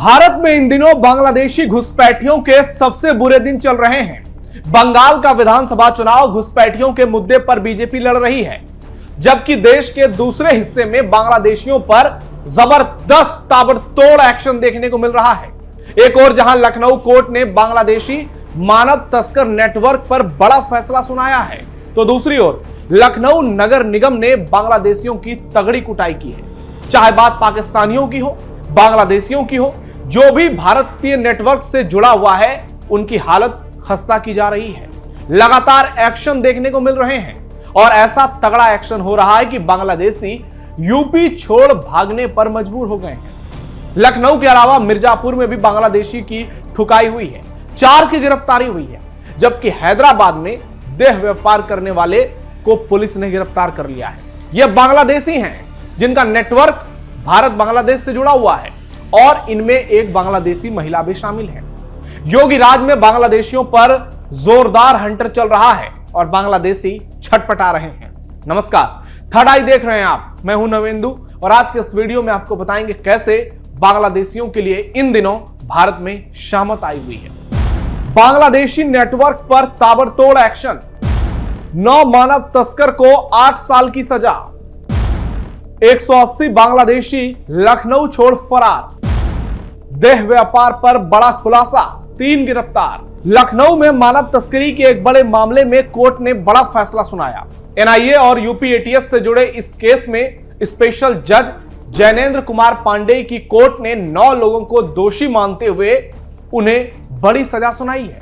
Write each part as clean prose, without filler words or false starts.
भारत में इन दिनों बांग्लादेशी घुसपैठियों के सबसे बुरे दिन चल रहे हैं। बंगाल का विधानसभा चुनाव घुसपैठियों के मुद्दे पर बीजेपी लड़ रही है, जबकि देश के दूसरे हिस्से में बांग्लादेशियों पर जबरदस्त ताबड़तोड़ एक्शन देखने को मिल रहा है। एक और जहां लखनऊ कोर्ट ने बांग्लादेशी मानव तस्कर नेटवर्क पर बड़ा फैसला सुनाया है, तो दूसरी ओर लखनऊ नगर निगम ने बांग्लादेशियों की तगड़ी कुटाई की है। चाहे बात पाकिस्तानियों की हो, बांग्लादेशियों की हो, जो भी भारतीय नेटवर्क से जुड़ा हुआ है, उनकी हालत खस्ता की जा रही है। लगातार एक्शन देखने को मिल रहे हैं और ऐसा तगड़ा एक्शन हो रहा है कि बांग्लादेशी यूपी छोड़ भागने पर मजबूर हो गए हैं। लखनऊ के अलावा मिर्जापुर में भी बांग्लादेशी की ठुकाई हुई है, 4 की गिरफ्तारी हुई है, जबकि हैदराबाद में देह व्यापार करने वाले को पुलिस ने गिरफ्तार कर लिया है। यह बांग्लादेशी हैं जिनका नेटवर्क भारत बांग्लादेश से जुड़ा हुआ है और इनमें एक बांग्लादेशी महिला भी शामिल है। योगी राज में बांग्लादेशियों पर जोरदार हंटर चल रहा है और बांग्लादेशी छटपटा रहे हैं। नमस्कार, थर्ड आई देख रहे हैं आप। मैं हूं नवेंदु और आज के इस वीडियो में आपको बताएंगे कैसे बांग्लादेशियों के लिए इन दिनों भारत में शामत आई हुई है। बांग्लादेशी नेटवर्क पर ताबड़तोड़ एक्शन, 9 मानव तस्कर को 8 साल की सजा, 180 बांग्लादेशी लखनऊ छोड़ फरार, देह व्यापार पर बड़ा खुलासा, 3 गिरफ्तार। लखनऊ में मानव तस्करी के एक बड़े मामले में कोर्ट ने बड़ा फैसला सुनाया। एनआईए और यूपी एटीएस से जुड़े इस केस में स्पेशल जज जैनेंद्र कुमार पांडेय की कोर्ट ने 9 लोगों को दोषी मानते हुए उन्हें बड़ी सजा सुनाई है।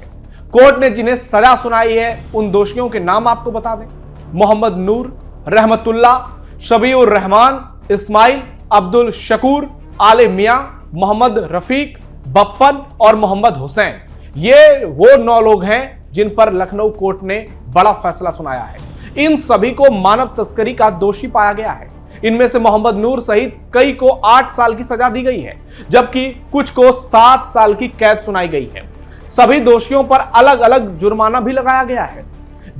कोर्ट ने जिन्हें सजा सुनाई है उन दोषियों के नाम आपको बता दें। मोहम्मद नूर, रहमतुल्ला, शबीउर रहमान, इस्माइल, अब्दुल शकूर, आले मियां, मोहम्मद रफीक, बप्पन और मोहम्मद हुसैन। ये वो 9 लोग हैं जिन पर लखनऊ कोर्ट ने बड़ा फैसला सुनाया है। इन सभी को मानव तस्करी का दोषी पाया गया है। इनमें से मोहम्मद नूर सहित कई को 8 साल की सजा दी गई है, जबकि कुछ को 7 साल की कैद सुनाई गई है। सभी दोषियों पर अलग अलग जुर्माना भी लगाया गया है।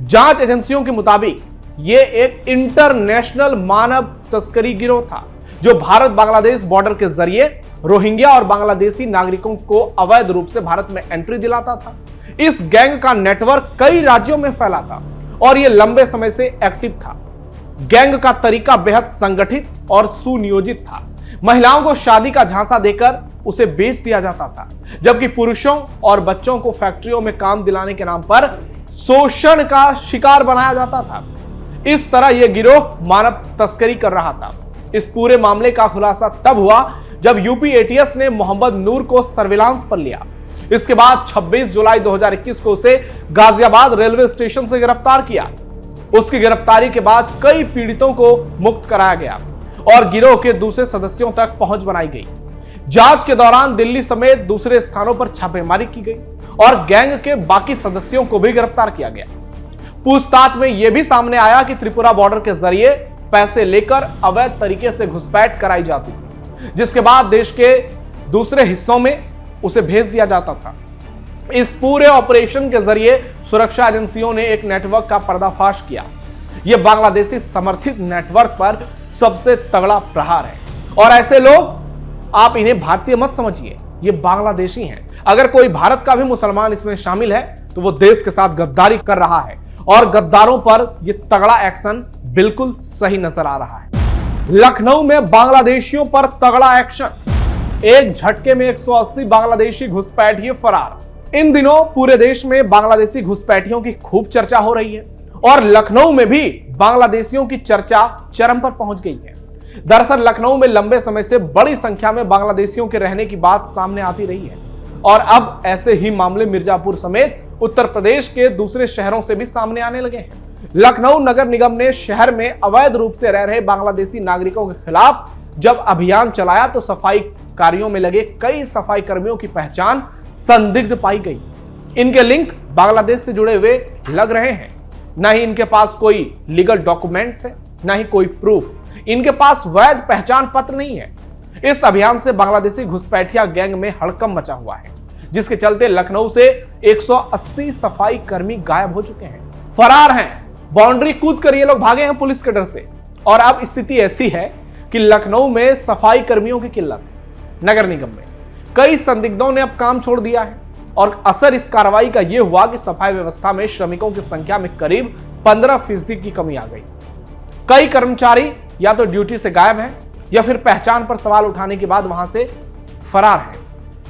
जांच एजेंसियों के मुताबिक ये एक इंटरनेशनल मानव तस्करी गिरोह था, जो भारत बांग्लादेश बॉर्डर के जरिए रोहिंग्या और बांग्लादेशी नागरिकों को अवैध रूप से भारत में एंट्री दिलाता था। इस गैंग का नेटवर्क कई राज्यों में फैला था और यह लंबे समय से एक्टिव था। गैंग का तरीका बेहद संगठित और सुनियोजित था। महिलाओं को शादी का झांसा देकर उसे बेच दिया जाता था, जबकि पुरुषों और बच्चों को फैक्ट्रियों में काम दिलाने के नाम पर शोषण का शिकार बनाया जाता था। इस तरह यह गिरोह मानव तस्करी कर रहा था। इस पूरे मामले का खुलासा तब हुआ जब यूपी एटीएस ने मोहम्मद नूर को सर्विलांस पर लिया। इसके बाद 26 जुलाई 2021 को उसे गाजियाबाद रेलवे स्टेशन से गिरफ्तार किया। उसकी गिरफ्तारी के बाद कई पीड़ितों को मुक्त कराया गया और गिरोह के दूसरे सदस्यों तक पहुंच बनाई गई। जांच के दौरान दिल्ली समेत दूसरे स्थानों पर छापेमारी की गई और गैंग के बाकी सदस्यों को भी गिरफ्तार किया गया। पूछताछ में यह भी सामने आया कि त्रिपुरा बॉर्डर के जरिए पैसे लेकर अवैध तरीके से घुसपैठ कराई जाती थी, जिसके बाद देश के दूसरे हिस्सों में उसे भेज दिया जाता था। इस पूरे ऑपरेशन के जरिए सुरक्षा एजेंसियों ने एक नेटवर्क का पर्दाफाश किया। यह बांग्लादेशी समर्थित नेटवर्क पर सबसे तगड़ा प्रहार है और ऐसे लोग आप इन्हें भारतीय मत समझिए, ये बांग्लादेशी हैं। अगर कोई भारत का भी मुसलमान इसमें शामिल है तो वो देश के साथ गद्दारी कर रहा है और गद्दारों पर यह तगड़ा एक्शन बिल्कुल सही नजर आ रहा है। लखनऊ में बांग्लादेशियों पर तगड़ा एक्शन, एक झटके में 180 बांग्लादेशी घुसपैठिए फरार। इन दिनों पूरे देश में बांग्लादेशी घुसपैठियों की खूब चर्चा हो रही है और लखनऊ में भी बांग्लादेशियों की चर्चा चरम पर पहुंच गई है। दरअसल लखनऊ में लंबे समय से बड़ी संख्या में बांग्लादेशियों के रहने की बात सामने आती रही है और अब ऐसे ही मामले मिर्जापुर समेत उत्तर प्रदेश के दूसरे शहरों से भी सामने आने लगे हैं। लखनऊ नगर निगम ने शहर में अवैध रूप से रह रहे बांग्लादेशी नागरिकों के खिलाफ जब अभियान चलाया तो सफाई कार्यों में लगे कई सफाई कर्मियों की पहचान संदिग्ध पाई गई। इनके लिंक बांग्लादेश से जुड़े हुए लग रहे हैं। न ही इनके पास कोई लीगल डॉक्यूमेंट्स है, न ही कोई प्रूफ। इनके पास वैध पहचान पत्र नहीं है। इस अभियान से बांग्लादेशी घुसपैठिया गैंग में हड़कंप मचा हुआ है, जिसके चलते लखनऊ से 180 सफाई कर्मी गायब हो चुके हैं, फरार हैं। बाउंड्री कूद कर ये लोग भागे हैं पुलिस के डर से। और अब स्थिति ऐसी है कि लखनऊ में सफाई कर्मियों की किल्लत है। नगर निगम में कई संदिग्धों ने अब काम छोड़ दिया है और असर इस कार्रवाई का यह हुआ कि सफाई व्यवस्था में श्रमिकों की संख्या में करीब 15% की कमी आ गई। कई कर्मचारी या तो ड्यूटी से गायब हैं या फिर पहचान पर सवाल उठाने के बाद वहां से फरार हैं।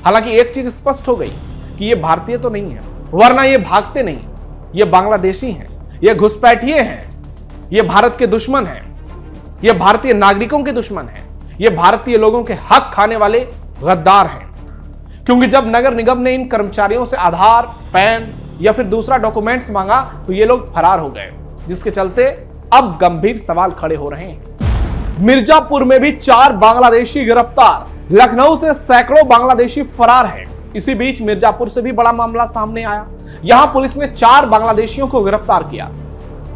हालांकि एक चीज स्पष्ट हो गई कि ये भारतीय तो नहीं है, वरना ये भागते नहीं। ये बांग्लादेशी हैं, ये घुसपैठिए हैं, ये भारत के दुश्मन हैं, ये भारतीय नागरिकों के दुश्मन हैं, ये भारतीय लोगों के हक खाने वाले गद्दार हैं। क्योंकि जब नगर निगम ने इन कर्मचारियों से आधार, पैन या फिर दूसरा डॉक्यूमेंट्स मांगा तो ये लोग फरार हो गए, जिसके चलते अब गंभीर सवाल खड़े हो रहे हैं। मिर्जापुर में भी 4 बांग्लादेशी गिरफ्तार, लखनऊ से सैकड़ों बांग्लादेशी फरार हैं। इसी बीच मिर्जापुर से भी बड़ा मामला सामने आया। यहां पुलिस ने 4 बांग्लादेशियों को गिरफ्तार किया।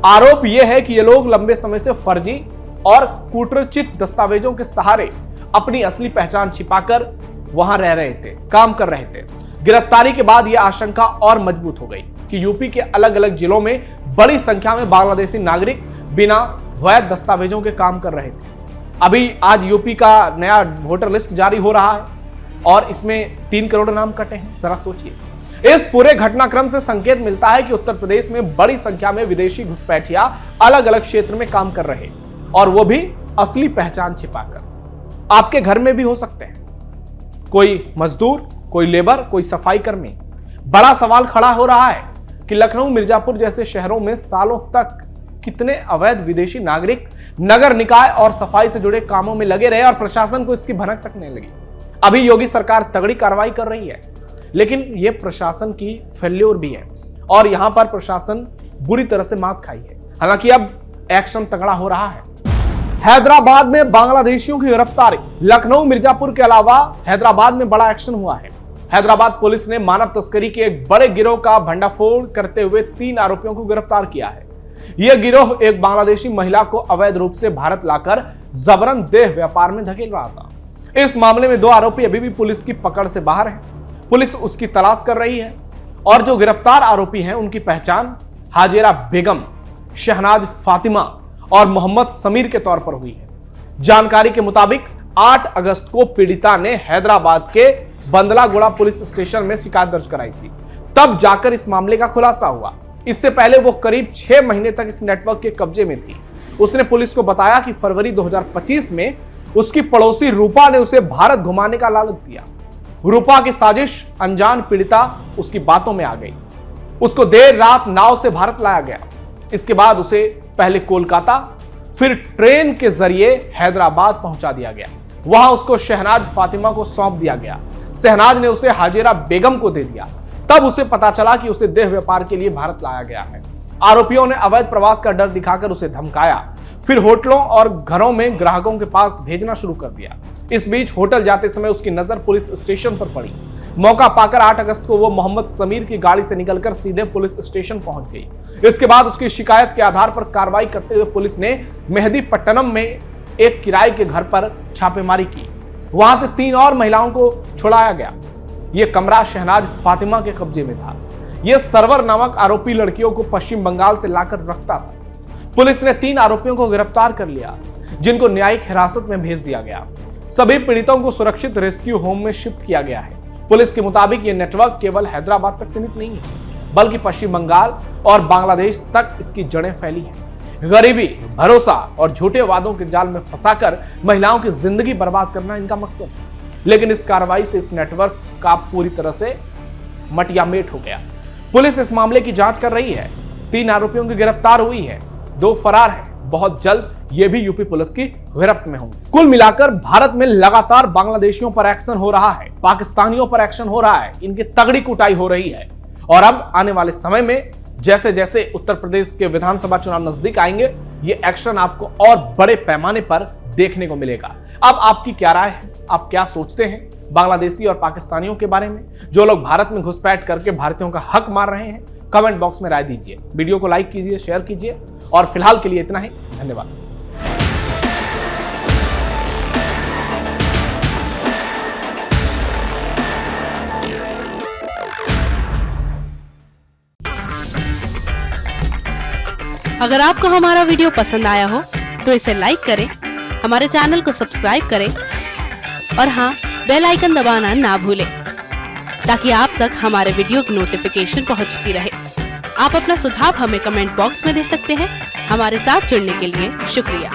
आरोप यह है कि ये लोग लंबे समय से फर्जी और कूटरचित दस्तावेजों के सहारे अपनी असली पहचान छिपाकर वहां रह रहे थे, काम कर रहे थे। गिरफ्तारी के बाद यह आशंका और मजबूत हो गई कि यूपी के अलग अलग जिलों में बड़ी संख्या में बांग्लादेशी नागरिक बिना वैध दस्तावेजों के काम कर रहे थे। अभी आज यूपी का नया वोटर लिस्ट जारी हो रहा है और इसमें 3 करोड़ नाम कटे हैं। जरा सोचिए, इस पूरे घटनाक्रम से संकेत मिलता है कि उत्तर प्रदेश में बड़ी संख्या में विदेशी घुसपैठिया अलग अलग क्षेत्र में काम कर रहे और वो भी असली पहचान छिपाकर। आपके घर में भी हो सकते हैं, कोई मजदूर, कोई लेबर, कोई सफाई कर्मी। बड़ा सवाल खड़ा हो रहा है कि लखनऊ, मिर्जापुर जैसे शहरों में सालों तक कितने अवैध विदेशी नागरिक नगर निकाय और सफाई से जुड़े कामों में लगे रहे और प्रशासन को इसकी भनक तक नहीं लगी। अभी योगी सरकार तगड़ी कार्रवाई कर रही है, लेकिन यह प्रशासन की फेल्योर भी है और यहां पर प्रशासन बुरी तरह से मात खाई है। हालांकि अब एक्शन तगड़ा हो रहा है। हैदराबाद में बांग्लादेशियों की गिरफ्तारी। लखनऊ, मिर्जापुर के अलावा हैदराबाद में बड़ा एक्शन हुआ है। हैदराबाद पुलिस ने मानव तस्करी के एक बड़े गिरोह का भंडाफोड़ करते हुए 3 आरोपियों को गिरफ्तार किया है। यह गिरोह एक बांग्लादेशी महिला को अवैध रूप से भारत लाकर जबरन देह व्यापार में धकेल रहा था। इस मामले में 2 आरोपी अभी भी पुलिस की पकड़ से बाहर हैं। पुलिस उसकी तलाश कर रही है और जो गिरफ्तार आरोपी हैं उनकी पहचान हाजेरा बेगम, शहनाज फातिमा और मोहम्मद समीर के तौर पर हुई है। जानकारी के मुताबिक 8 अगस्त को पीड़िता ने हैदराबाद के बंदलागुड़ा पुलिस स्टेशन में शिकायत दर्ज कराई थी। तब जाकर इस मामले का खुलासा हुआ। इससे पहले वो करीब 6 महीने तक इस नेटवर्क के कब्जे में थी। उसने पुलिस को बताया कि फरवरी 2025 में उसकी पड़ोसी रूपा ने उसे भारत घुमाने का लालच दिया। रूपा की साजिश अनजान पीड़िता उसकी बातों में आ गई। उसको देर रात नाव से भारत लाया गया। इसके बाद उसे पहले कोलकाता, फिर ट्रेन के जरिए हैदराबाद पहुंचा दिया गया। वहां उसको शहनाज फातिमा को सौंप दिया गया। शहनाज ने उसे हाजेरा बेगम को दे दिया। तब उसे पता चला कि उसे देह व्यापार के लिए भारत लाया गया है। आरोपियों ने अवैध प्रवास का डर दिखाकर उसे धमकाया, फिर होटलों और घरों में ग्राहकों के पास भेजना शुरू कर दिया। इस बीच होटल जाते समय उसकी नजर पुलिस स्टेशन पर पड़ी। मौका पाकर 8 अगस्त को वो मोहम्मद समीर की गाड़ी से निकलकर सीधे पुलिस स्टेशन पहुंच गई। इसके बाद उसकी शिकायत के आधार पर कार्रवाई करते हुए पुलिस ने मेहदीपट्टनम में एक किराए के घर पर छापेमारी की। वहां से 3 और महिलाओं को छुड़ाया गया। यह कमरा शहनाज फातिमा के कब्जे में था। यह सरवर नामक आरोपी लड़कियों को पश्चिम बंगाल से लाकर रखता था। पुलिस ने 3 आरोपियों को गिरफ्तार कर लिया, जिनको न्यायिक हिरासत में भेज दिया गया। सभी पीड़ितों को सुरक्षित रेस्क्यू होम में शिफ्ट किया गया है। पुलिस के मुताबिक यह नेटवर्क केवल हैदराबाद तक सीमित नहीं है, बल्कि पश्चिम बंगाल और बांग्लादेश तक इसकी जड़ें फैली हैं। गरीबी, भरोसा और झूठे वादों के जाल में फंसाकर महिलाओं की जिंदगी बर्बाद करना इनका मकसद है। लेकिन इस कार्रवाई से इस नेटवर्क का पूरी तरह से मटियामेट हो गया। पुलिस इस मामले की जांच कर रही है। 3 आरोपियों की गिरफ्तार हुई है, 2 फरार हैं। बहुत जल्द ये भी यूपी पुलिस की गिरफ्त में होंगे। कुल मिलाकर भारत में लगातार बांग्लादेशियों पर एक्शन हो रहा है, पाकिस्तानियों पर एक्शन हो रहा है, इनकी तगड़ी कुटाई हो रही है। और अब आने वाले समय में जैसे जैसे उत्तर प्रदेश के विधानसभा चुनाव नजदीक आएंगे, ये एक्शन आपको और बड़े पैमाने पर देखने को मिलेगा। अब आपकी क्या राय है? आप क्या सोचते हैं बांग्लादेशी और पाकिस्तानियों के बारे में, जो लोग भारत में घुसपैठ करके भारतीयों का हक मार रहे हैं? कमेंट बॉक्स में राय दीजिए। वीडियो को लाइक कीजिए, शेयर कीजिए और फिलहाल के लिए इतना ही। धन्यवाद। अगर आपको हमारा वीडियो पसंद आया हो तो इसे लाइक करें, हमारे चैनल को सब्सक्राइब करें और हाँ, बेल आइकन दबाना ना भूलें ताकि आप तक हमारे वीडियो की नोटिफिकेशन पहुंचती रहे। आप अपना सुझाव हमें कमेंट बॉक्स में दे सकते हैं। हमारे साथ जुड़ने के लिए शुक्रिया।